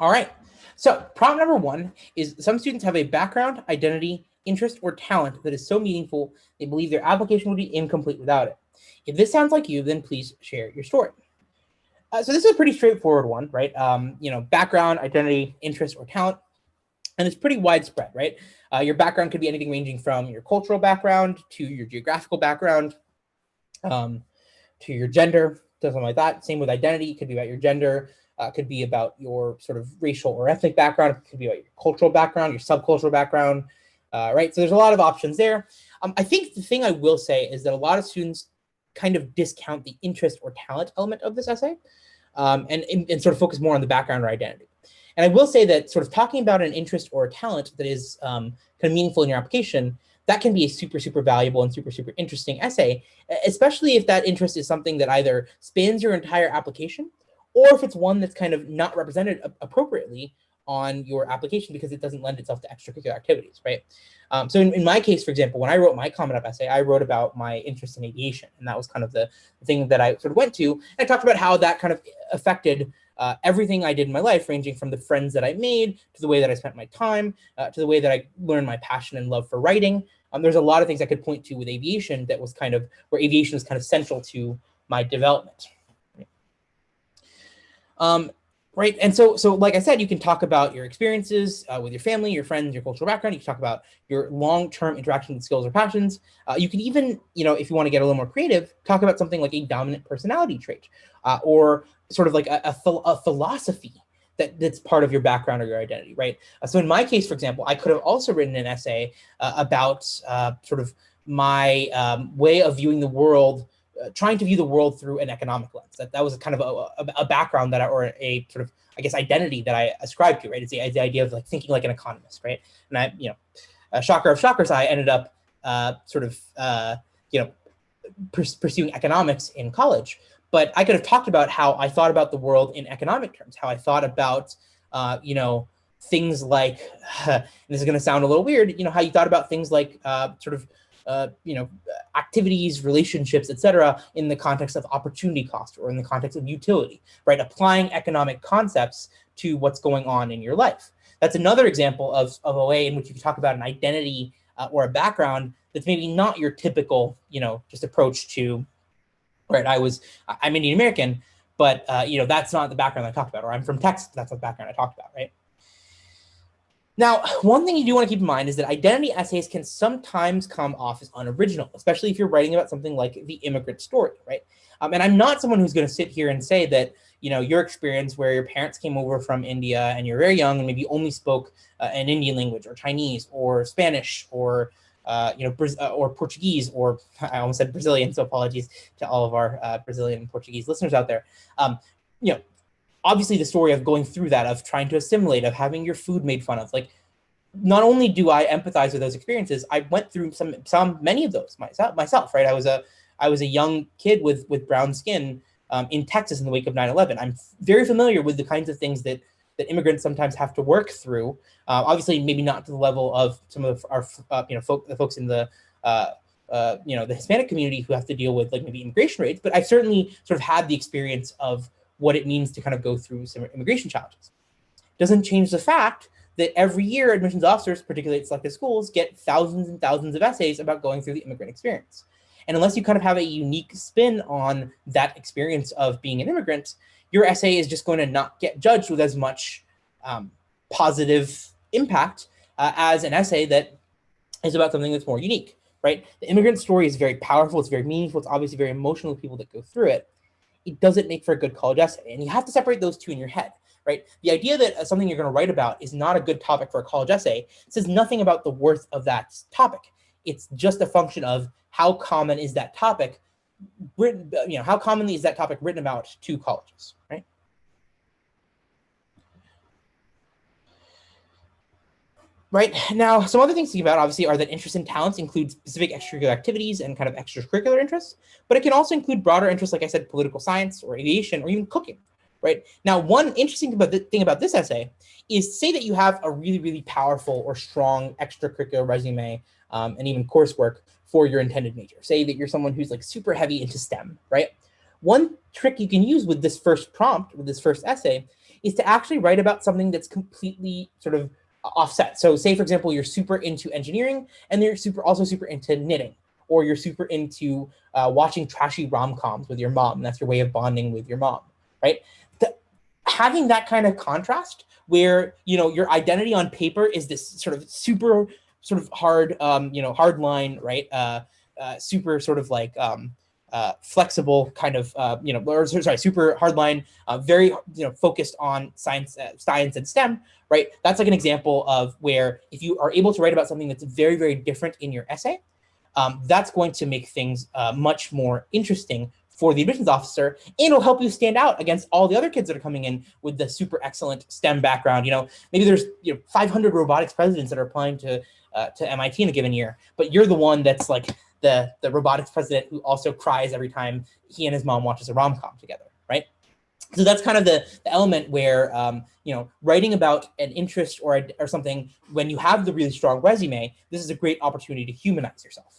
All right. So prompt number 1 is some students have a background, identity, interest, or talent that is so meaningful they believe their application would be incomplete without it. If this sounds like you, then please share your story. So this is a pretty straightforward one, right? Background, identity, interest, or talent. And it's pretty widespread, right? Your background could be anything ranging from your cultural background to your geographical background, to your gender, something like that. Same with identity. It could be about your gender. Could be about your sort of racial or ethnic background. It could be about your cultural background, your subcultural background, right? So there's a lot of options there. I think the thing I will say is that a lot of students kind of discount the interest or talent element of this essay, and sort of focus more on the background or identity. And I will say that sort of talking about an interest or a talent that is kind of meaningful in your application, that can be a super, super valuable and super, super interesting essay, especially if that interest is something that either spans your entire application or if it's one that's kind of not represented appropriately on your application because it doesn't lend itself to extracurricular activities, right? So in my case, for example, when I wrote my Comment Up essay, I wrote about my interest in aviation, and that was kind of the thing that I sort of went to. And I talked about how that kind of affected everything I did in my life, ranging from the friends that I made to the way that I spent my time, to the way that I learned my passion and love for writing. There's a lot of things I could point to with aviation that was kind of where aviation was kind of central to my development. Right. And so like I said, you can talk about your experiences with your family, your friends, your cultural background. You can talk about your long-term interaction with skills or passions. You can even, if you want to get a little more creative, talk about something like a dominant personality trait or sort of like a philosophy that's part of your background or your identity, right? So in my case, for example, I could have also written an essay about sort of my way of viewing the world, trying to view the world through an economic lens. That was kind of a background or a sort of, I guess, identity that I ascribed to, right? It's the idea of like thinking like an economist, right? And I, shocker of shockers, I ended up pursuing economics in college. But I could have talked about how I thought about the world in economic terms, how I thought about, things like, and this is going to sound a little weird, how you thought about things like activities, relationships, etc., in the context of opportunity cost or in the context of utility, right? Applying economic concepts to what's going on in your life. That's another example of a way in which you can talk about an identity or a background that's maybe not your typical, just approach to, right? I'm Indian American, but that's not the background I talked about, or I'm from Texas, that's not the background I talked about, right? Now, one thing you do want to keep in mind is that identity essays can sometimes come off as unoriginal, especially if you're writing about something like the immigrant story, right? And I'm not someone who's going to sit here and say that, your experience where your parents came over from India and you're very young and maybe only spoke an Indian language or Chinese or Spanish or or Portuguese, or I almost said Brazilian, so apologies to all of our Brazilian and Portuguese listeners out there. Obviously the story of going through that, of trying to assimilate, of having your food made fun of, like, not only do I empathize with those experiences, I went through many of those myself, right? I was a young kid with brown skin in Texas in the wake of 9/11. I'm very familiar with the kinds of things that immigrants sometimes have to work through. Obviously, maybe not to the level of some of our folks in the the Hispanic community who have to deal with like maybe immigration rates, but I've certainly sort of had the experience of what it means to kind of go through some immigration challenges. Doesn't change the fact that every year admissions officers, particularly at selected schools, get thousands and thousands of essays about going through the immigrant experience. And unless you kind of have a unique spin on that experience of being an immigrant, your essay is just going to not get judged with as much positive impact as an essay that is about something that's more unique, right? The immigrant story is very powerful. It's very meaningful. It's obviously very emotional to people that go through it. It doesn't make for a good college essay. And you have to separate those two in your head, right? The idea that something you're going to write about is not a good topic for a college essay says nothing about the worth of that topic. It's just a function of how common is that topic written, how commonly is that topic written about to colleges, right? Right. Now, some other things to think about, obviously, are that interests and talents include specific extracurricular activities and kind of extracurricular interests, but it can also include broader interests, like I said, political science or aviation or even cooking, right? Now, one interesting thing about this essay is, say that you have a really, really powerful or strong extracurricular resume and even coursework for your intended major. Say that you're someone who's like super heavy into STEM, right? One trick you can use with this first prompt, with this first essay, is to actually write about something that's completely sort of offset. So say, for example, you're super into engineering and you're also super into knitting, or you're super into watching trashy rom-coms with your mom. And that's your way of bonding with your mom, right? Having that kind of contrast where, your identity on paper is this sort of super sort of hard, hard line, right? Super sort of like flexible kind of, super hard line, very, focused on science and STEM, right? That's like an example of where if you are able to write about something that's very, very different in your essay, that's going to make things much more interesting for the admissions officer, and it'll help you stand out against all the other kids that are coming in with the super excellent STEM background. Maybe there's 500 robotics presidents that are applying to MIT in a given year, but you're the one that's like the robotics president who also cries every time he and his mom watches a rom-com together, right? So that's kind of the element where, writing about an interest or something, when you have the really strong resume, this is a great opportunity to humanize yourself.